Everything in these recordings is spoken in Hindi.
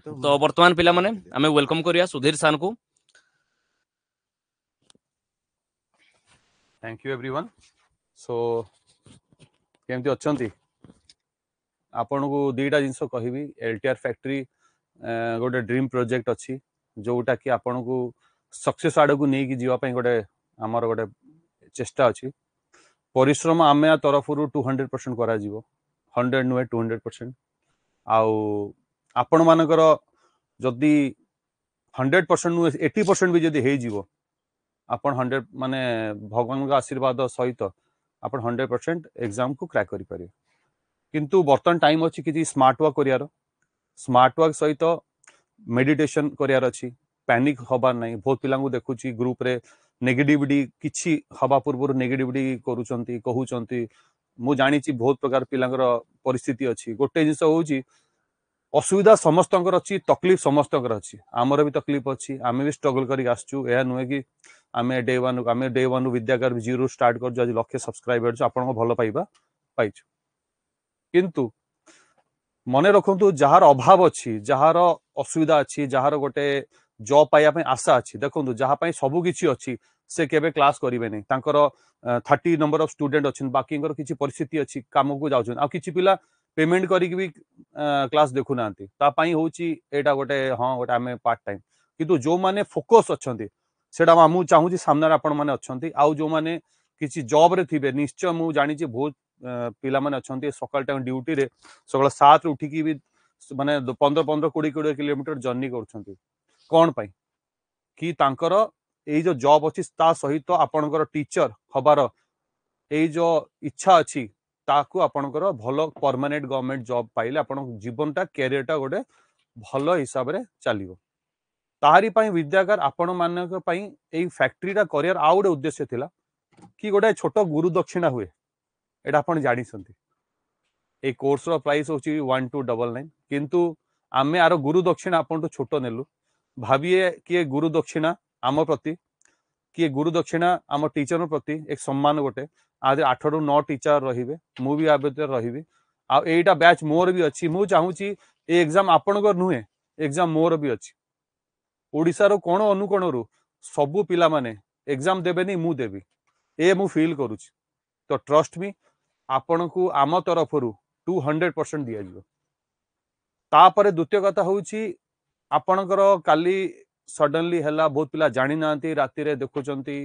तो वर्तमान पिला माने आमे वेलकम करिया सुधीर सान को। Thank you everyone. सो केमती अच्छंती आपन को दीटा जिंस कहबी एलटीआर फैक्ट्री गोटे ड्रीम प्रोजेक्ट अच्छी जोटा कि आपन को सक्सेस आड़ को नहीं जीवा पई गोटे हमर गोटे चेष्टा अच्छी परिश्रम आमे तरफ 200% करा जीवो 100 नुहे 200% आउ आपण मानकर जदि 100% नुहे 80% भी जदि हे जीवो आपण 100 माने भगवान का आशीर्वाद सहित आपण 100% एग्जाम को क्रैक करि पारे। किंतु बर्तन टाइम अच्छी कि स्मार्ट वर्क करियार स्मार्ट वर्क सहित मेडिटेशन करियार अच्छी पैनिक हबार नहीं। बहुत पिला देखुची ग्रुप रे नेगेटिविटी किछि हवा पूर्व नेगेटिविटी करूचंती कहूचंती मु जानी बहुत प्रकार पिलांकर परिस्थिति अच्छी। गोटे जिनस होची असुविधा समस्तंकर अच्छी तकलीफ समस्तंकर अच्छी आमर भी तकलीफ अच्छी आमे भी स्ट्रगल करी आसचु। यह नुहे कि आमे day one Vidyakara zero start कर आज लक्षे सब्सक्राइबर आपण भल पाइबा पाइछु। किंतु मने रखंतु जार अभाव अच्छी जार असुविधा अच्छी जार गोटे जॉब पाइबा आशा अच्छी देखो जहाँ सबू किसी अच्छी से केबे क्लास करेंगे नहीं तांकर 30 नंबर ऑफ स्टूडेंट अच्छे बाकी किसी परिस्थिति अच्छी काम को जाउछन आ किछि पिला पेमेंट करिक भी क्लास देखु नांती तापाई होची एटा गोटे हाँ गोटे आमे पार्ट टाइम। किंतु जो माने फोकस अच्छंती सेटा मु चाहूची सामने आपण माने अच्छंती आउ जो माने किछि जॉब रे थिबे निश्चय मु जानि छी बहुत पिला माने अच्छंती सकाल टाइम ड्यूटी रे सकाल 7 रे उठिकी भी माने 15-20 किलोमीटर जर्नी करछंती कोन पाई कि तांकर एई जो जॉब अछि ता सहित आपणकर टीचर हबार एई जो इच्छा अछि ताकू आपणकर भलो परमानेंट गवर्नमेंट जॉब पाइले आपण जीवनटा कैरियरटा गोटे भलो हिसाब रे चलिबो। ताहारी पाई विद्याकर आपण मानक पाई एई फैक्ट्रीटा करियर आउ गोटे उद्देश्य थिला कि गोटे छोट गुरु दक्षिणा हुए एटा आपण जानि सन्ती। ए कोर्स रो प्राइस होची 1299 किंतु आमे आरो गुरु दक्षिणा आपण तो छोट नेलु भाबिए कि गुरु दक्षिणा आम प्रति कि गुरु दक्षिणा आम टीचर प्रति एक सम्मान गोटे आज 8 ରୁ 9 टीचर रहिबे मु भी आ भीतर रहिबी आ एटा बैच मोर भी अच्छी मु चाहूची ए एग्जाम आपणकर नुहे एग्जाम मोर भी अच्छी ओडिसा रो कोण अनुकोण रु सबु पिला माने एग्जाम देबेनी मु देबी ए मु फील करूची। तो ट्रस्ट मी आपण को आम तरफ 200% दिया जिवो। तापरे द्वितीय कथा होची आपणकर काली सडनली हैला बहुत पिला जानी नांती राति रे देखुचंती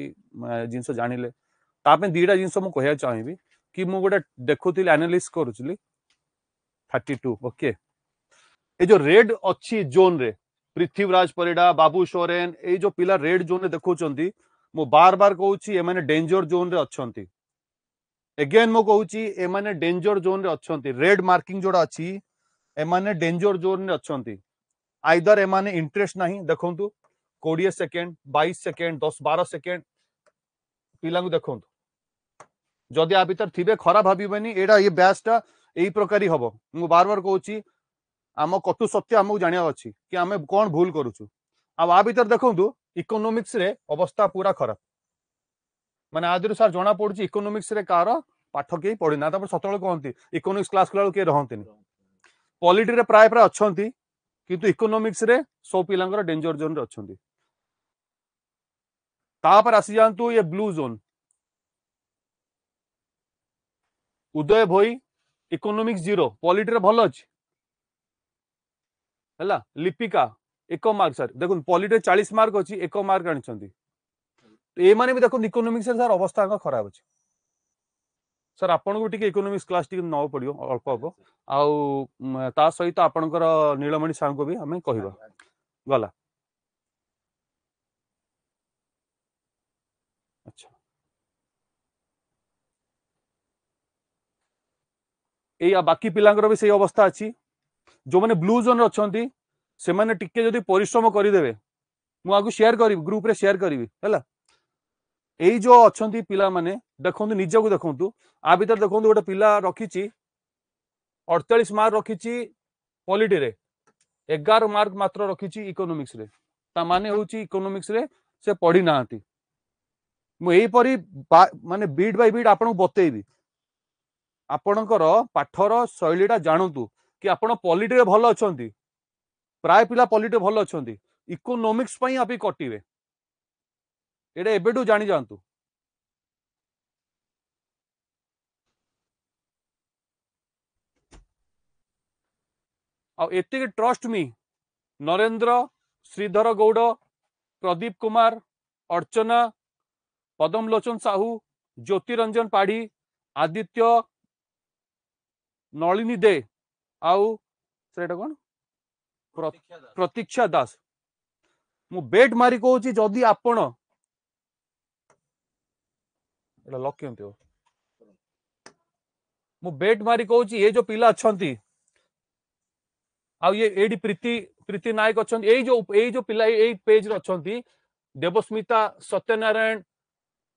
जिंस जानिले तापे दीटा जिंस मु कहया चाहिबी कि मु गोटे देखुथिली एनालिसिस करूचली 32 ओके ए जो रेड अच्छी जोन रे पृथ्वीराज परिडा बाबू सोरेन ए जो पिला रेड जोन रे देखुचंती मु बार बार कहूची ए माने डेंजर जोन रे अछंती अगेन मु कहूची ए माने डेंजर जोन रे अछंती रेड मार्किंग जोडा अछि ए माने डेंजर जोन रे अछंती आइदर ए माने इंटरेस्ट नहीं देखंतु 20 सेकेंड 22 सेकेंड 10-12 सेकेंड पिला को देखंतु जदि आ भीतर थिबे खराब भाबिबेनी एडा ये बैचटा एई प्रकारी हबो। मु बार बार कहूची आम कटु सत्य हमहु जानिया अछि कि आमे कोन भूल करूछु आ भीतर देखंतु इकोनॉमिक्स रे अवस्था पूरा खराब माने आदिरु सर जना पडुची इकोनॉमिक्स रे कार पाठ के पढि ना त सतळ कहंती इकोनॉमिक्स क्लास कला के रहंतिनी पॉलिटी रे प्राय प्राय अछंती किंतु इकोनॉमिक्स रे सो पिलांगर डेंजर जोन रे अछंती। तापर आसी जानतु ये ब्लू जोन उदय भोई इकोनॉमिक्स 0 पॉलिटी रे भलो अछि हला लिपिका 1 मार्क सर देखुन पॉलिटी रे 40 मार्क अछि 1 मार्क आनिछंती ए माने भी देखुन इकोनॉमिक्स रे सर अवस्था का खराब अछि सर आपन को टिके इकोनॉमिक्स क्लास टिके न पड़ियो अल्प अल्प आउ ता सहित आपनकर नीलमणि सार को भी हमें कहबा गला। अच्छा ए बाकी पिलांकर भी सही अवस्था अछि जो माने ब्लू जोन अछंती से माने टिके जदी परिश्रम करि देबे मु आगु शेयर करिवि ग्रुप रे शेयर करिवि हला एई जो अछंती पिला माने देखंतु निजे को देखंतु आ भीतर देखंतु गोटे पिला रखिची 48 मार्क रखिची पॉलिटी रे 11 मार्क मात्र रखिची इकोनॉमिक्स रे ता माने होची इकोनॉमिक्स रे से पढ़ी नांती मु एई परी माने बीट बाय बीट आपन बतेइबी आपणकर पाठर शैलीटा जानतु कि आपण पॉलिटी रे भलो अछंती प्राय पिला पॉलिटे भल अच्छा इकोनोमिक्स आप कटिवे एटा एबेटू जानी जातु आती ट्रस्ट मी नरेंद्र श्रीधर गौड़ प्रदीप कुमार अर्चना पदमलोचन साहू ज्योतिरंजन पाढ़ी आदित्य नलिनी दे आउ सेटा कौन प्रतीक्षा दास मु बेट मारी कहूँ जदि आपण लक केमती हो मु बेट मारी कहूँ ये जो पिला अच्छा आ ये एडी प्रीति प्रीति नायक अच्छा जो पिला ये पेज रे अच्छा देवस्मिता सत्यनारायण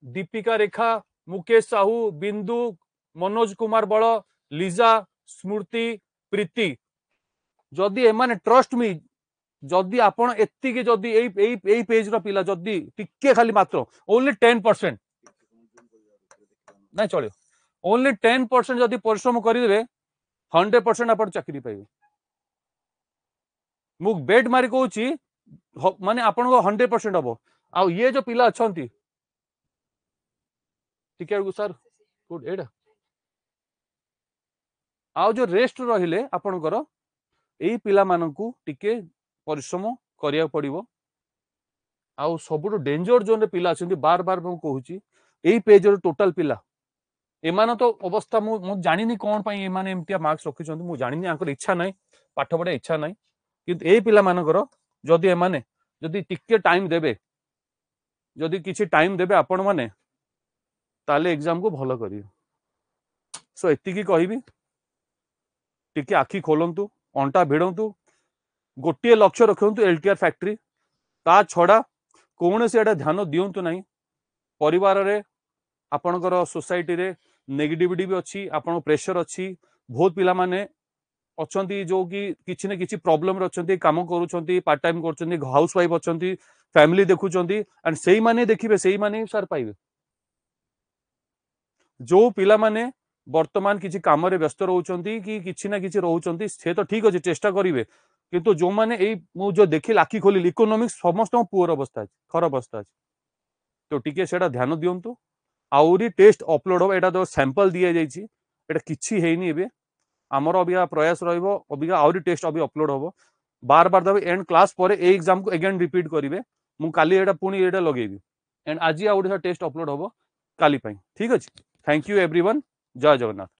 दीपिका रेखा मुकेश साहू बिंदु मनोज कुमार बल लिजा स्मृति प्रीति जदि एमाने ट्रस्ट मी जदि आपण एतिके जदि एई पेज रो पिला जदि टिके खाली मात्र ओनली 10% नहीं चलो ओनली 10% जदि परिश्रम करेंगे 100% आप चाकरी पाइबे मु बेट मारी कहूँ माने आपण 100% हम आ ये जो पिला अच्छा सर गुड एडा आउ जो रेस्ट रहिले आपणकर एई पिला मानकू टिके परिश्रम करिया पड़िबो आउ सबुठु डेंजर जोन रे पिला अछंती बार बार मु कहूची एई पेज रो टोटल पिला एमान तो अवस्था मु जानिनी कोन पई एमान एमतिया मार्क्स रखिछंती मु जानिनी आंकर इच्छा नै पाठ पढ़ा इच्छा नै किंतु एई पिला मानकर जदि एमाने जदि टिके टाइम देबे जदि किछि टाइम देबे आपण माने ताले एग्जाम को भलो करियो सो एति की कहिबी टिके आखि खोलंतु अंटा भिड़ंतु गोटे लक्ष्य रखंतु एलटीआर फैक्ट्री ता छड़ा कौन से एटा ध्यान दियंतु नहीं परिवार रे आपणकर सोसाइटी रे नेगेटिविटी भी अच्छी आपण प्रेशर अच्छी बहुत पिला माने अच्छी जो कि किसी न किसी प्रॉब्लम रे अच्छी काम करूछंती पार्ट टाइम करछंती हाउस वाइफ अच्छी फैमिली देखुछंती एंड सेही माने देखिबे सेही माने सर पाइबे जो पिला माने वर्तमान किसी काम रे व्यस्त रहउछंती कि किसी ना किसी रहउछंती से तो ठीक अछि चेष्टा करिवे किंतु जो माने एई मु जो देखि लाखी खोली इकोनॉमिक्स समस्त पुअर अवस्था अछि खराब अवस्था अछि तो टिके सेटा ध्यान दियंतु आउरी टेस्ट अपलोड हो एटा जो सैंपल दिया जाइछि एटा किछि हेइनी एबे हमर अबिया प्रयास रहइबो अबिया आउरी टेस्ट अबि अपलोड होबो बार बार दबे एंड क्लास पर ए एग्जाम को अगेन रिपीट करिवे मु काली एटा पुनी एटा लगेबी एंड आजि आउरी टेस्ट अपलोड होबो काली पई ठीक अछि थैंक यू एवरीवन जय जगन्नाथ।